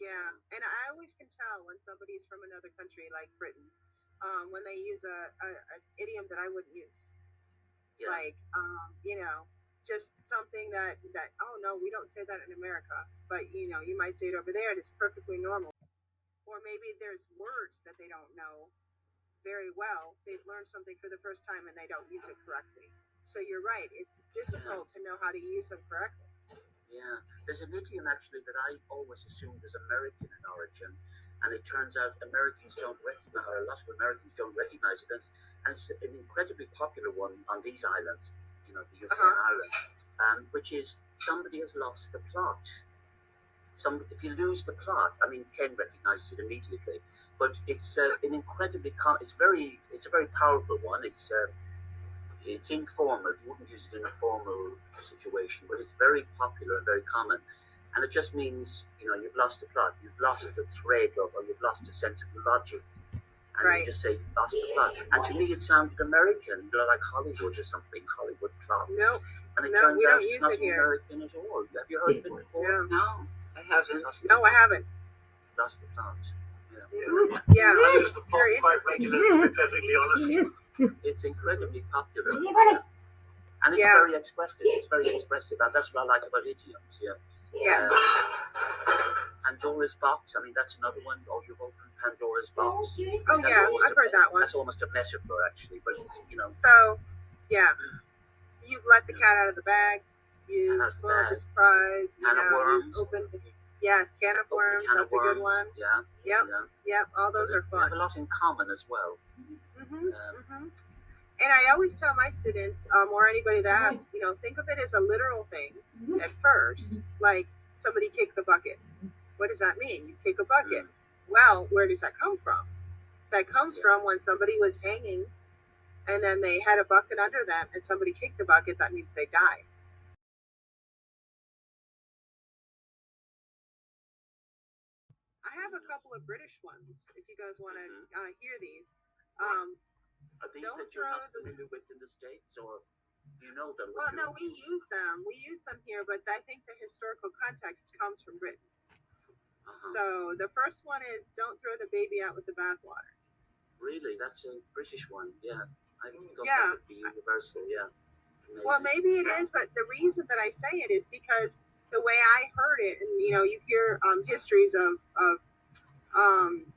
Yeah, and I always can tell when somebody's from another country like Britain, when they use a idiom that I wouldn't use, Yeah, like just something that oh no, we don't say that in America, but you might say it over there and it's perfectly normal. Or maybe there's words that they don't know very well. They've learned something for the first time and they don't use it correctly. So you're right; it's yeah, difficult to know how to use them correctly. yeah. There's an idiom actually that I always assumed is American in origin, and it turns out Americans don't recognize, or a lot of Americans don't recognize it. And it's an incredibly popular one on these islands, the Uh UK and huh. Ireland, which is somebody has lost the plot. If you lose the plot, I mean, Ken recognizes it immediately, but it's an incredibly, it's a very powerful one. It's informal. You wouldn't use it in a formal situation, but it's very popular and very common. And it just means, you've lost the plot, you've lost the thread of, or you've lost a sense of logic. And you Right. just say you've lost the plot. And to me, it sounded American, like Hollywood or something, Hollywood plots. Nope. And it No, turns we out don't it's use not it here. American at all. Have you heard of it before? No. No, I haven't. No, I haven't. Lost the plot. Yeah. Yeah. I use the pop Very quite interesting. regularly, to be perfectly honest. It's incredibly popular. Yeah. And it's Yeah. very expressive. It's very expressive. That's what I like about idioms. Yeah. Yes. Pandora's box. I mean, that's another one. Oh, you've opened Pandora's box. Oh yeah, I've heard that one. That's almost a metaphor, actually. But So, yeah, you've let the cat out of the bag. You Cat out of the spoiled the bag. surprise. Can of You worms. opened. Yes, can of Open a worms. can That's of a good worms. one. Yeah. Yep. Yeah. Yep. All those are We have fun. a lot in common as well. And I always tell my students, or anybody that asks, think of it as a literal thing at first, like somebody kicked the bucket. What does that mean? You kick a bucket. Well, where does that come from? That comes from when somebody was hanging and then they had a bucket under them and somebody kicked the bucket. That means they died. I have a couple of British ones if you guys want to hear these. Are these Don't that you're throw not the. familiar with in the States, or you know them? Well, no, we use them. We use them here, but I think the historical context comes from Britain. So the first one is don't throw the baby out with the bathwater. Really, that's a British one. Yeah, I thought Yeah. that would be universal. Yeah. Amazing. Well, maybe it is, but the reason that I say it is because the way I heard it, and you hear histories of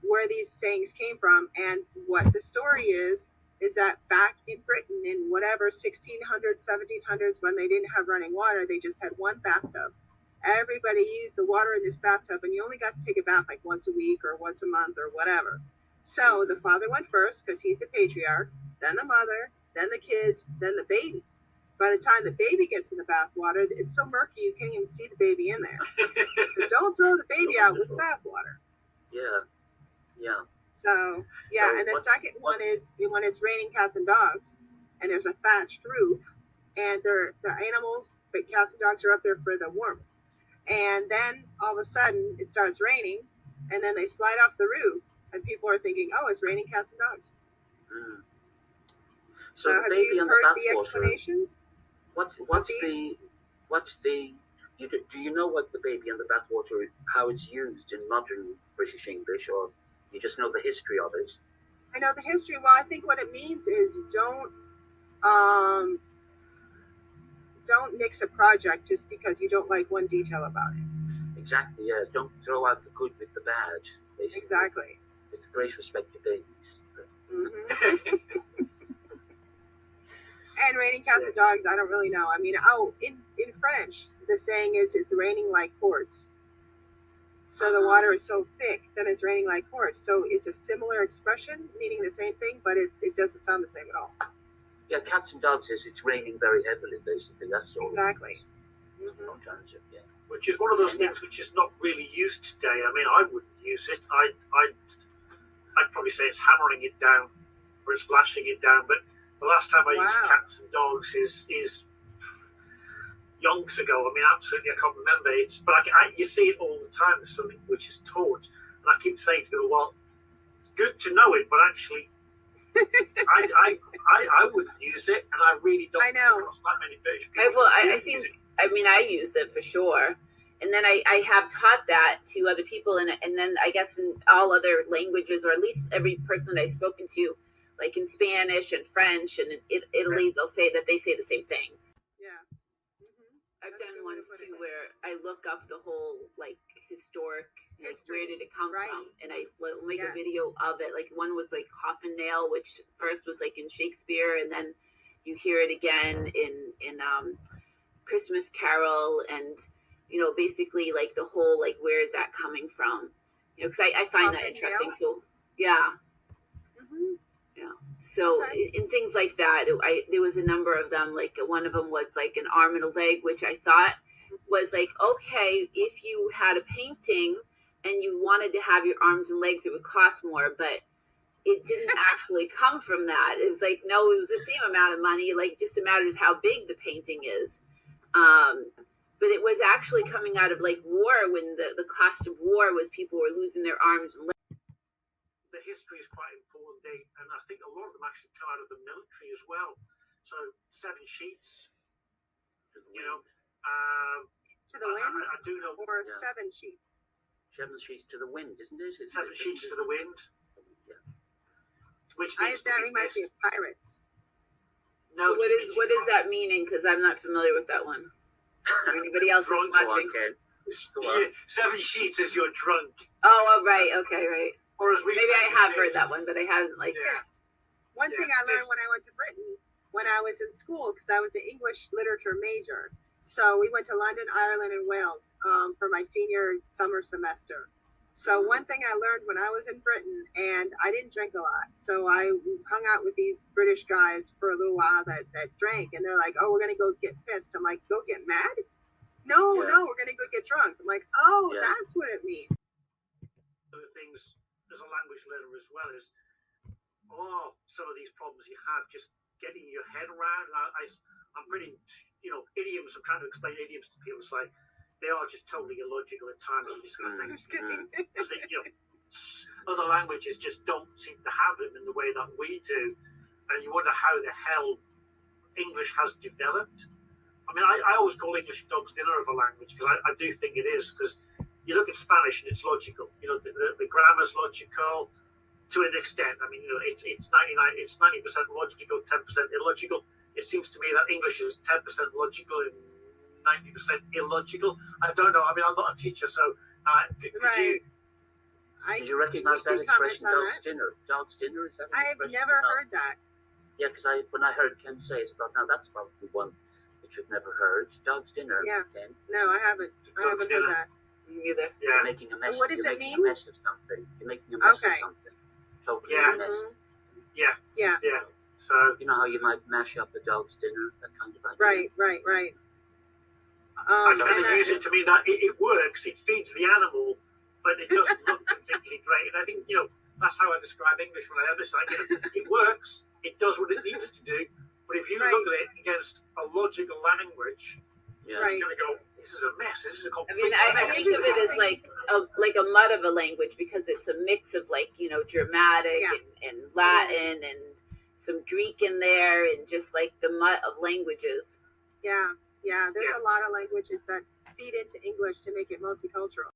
where these sayings came from, and what the story is that back in Britain in whatever 1600s, 1700s, when they didn't have running water, they just had one bathtub. Everybody used the water in this bathtub, and you only got to take a bath like once a week or once a month or whatever. So the father went first because he's the patriarch, then the mother, then the kids, then the baby. By the time the baby gets in the bath water, it's so murky you can't even see the baby in there. So don't throw the baby out with the bath water. Yeah. Yeah. So, yeah, So and the second one is when it's raining cats and dogs, and there's a thatched roof, and the animals, but cats and dogs are up there for the warmth. And then all of a sudden it starts raining, and then they slide off the roof, and people are thinking, "Oh, it's raining cats and dogs." So So the have baby you and heard the the bathwater. explanations? What's the do you know what the baby and the bathwater, how it's used in modern British English, or you just know the history of it? I know the history. Well, I think what it means is um, don't nix a project just because you don't like one detail about it. Exactly. Yeah. Don't throw out the good with the bad. Basically. Exactly. With great respect to babies. Mm-hmm. And raining cats and dogs, I don't really know. I mean, in French, the saying is it's raining like quartz. So the water is so thick that it's raining like quartz. So it's a similar expression, meaning the same thing, but it doesn't sound the same at all. Yeah, cats and dogs is it's raining very heavily, basically. That's all. Exactly. Alternative, yeah. Which is one of those things which is not really used today. I mean, I wouldn't use it. I'd probably say it's hammering it down or it's lashing it down. But the last time I used cats and dogs is yonks ago. I mean, absolutely, I can't remember. But you see it all the time. There's something which is taught, and I keep saying to people, "Well, it's good to know it, but actually, I wouldn't use it, and I really don't come across that many British people." I think. I mean, I use it for sure, And then I have taught that to other people, and then I guess in all other languages, or at least every person that I've spoken to, like in Spanish and French and in Italy, they'll say that they say the same thing. Yeah. I've done ones too where I look up the whole like historic, like where did it come from, and I will make a video of it. Like one was like Coffin Nail, which first was like in Shakespeare, and then you hear it again in Christmas Carol, and basically like the whole like where is that coming from? Because I find that interesting. So yeah. Yeah. So in things like that, there was a number of them. Like one of them was like an arm and a leg, which I thought was like, okay, if you had a painting and you wanted to have your arms and legs, it would cost more, but it didn't actually come from that. It was like, no, it was the same amount of money. Like just a matter of how big the painting is. But it was actually coming out of like war, when the cost of war was people were losing their arms and legs. The history is quite important, and I think a lot of them actually come out of the military as well. So 7 sheets, to the wind, I do know, or 7 sheets. 7 sheets to the wind, isn't it? 7 sheets to the wind. Yeah. Which that reminds me of pirates. So No, what is that meaning? Because I'm not familiar with that one. Or anybody else that's watching? Yeah, 7 sheets is you're drunk. Oh, right. Okay, right. Or as we Maybe I have heard that one, but I haven't like. One thing I learned when I went to Britain, when I was in school, because I was an English literature major. So we went to London, Ireland, and Wales for my senior summer semester. So one thing I learned when I was in Britain, and I didn't drink a lot, so I hung out with these British guys for a little while that drank, and they're like, "Oh, we're gonna go get pissed." I'm like, "Go get mad? No, we're gonna go get drunk." I'm like, "Oh, that's what it means." Other things as a language learner as well is, some of these problems you have just getting your head around. I'm pretty, idioms. I'm trying to explain idioms to people. It's like they are just totally illogical at times. You just kind of think, other languages just don't seem to have them in the way that we do, and you wonder how the hell English has developed. I mean, I always call English dog's dinner of a language, because I do think it is, because you look at Spanish and it's logical. The grammar's logical to an extent. I mean, it's 90% logical, 10% illogical. It seems to me that English is 10% logical and 90% illogical. I don't know. I mean, I'm not a teacher, so did you recognize that expression, dog's dinner? Dog's dinner, is that? I have never heard that. Yeah, because when I heard Ken say it, I thought, now that's probably one that you've never heard. Dog's dinner. Yeah. Ken. No, I haven't. I haven't heard that. Either. Yeah. You're making a mess. And what does it mean? A mess of something. You're making a mess of something. Totally a mess. Yeah. So you know how you might mash up a dog's dinner, that kind of idea. Right. I kind of use it to mean that it works. It feeds the animal, but it doesn't look particularly great. And I think that's how I describe English when I have this. It works. It does what it needs to do. But if you look at it against a logical language, it's going to go, this is a mess. This is a complete mess. I think of it as like a mud of a language, because it's a mix of Germanic and Latin and some Greek in there, and just like the mud of languages. Yeah. There's a lot of languages that feed into English to make it multicultural.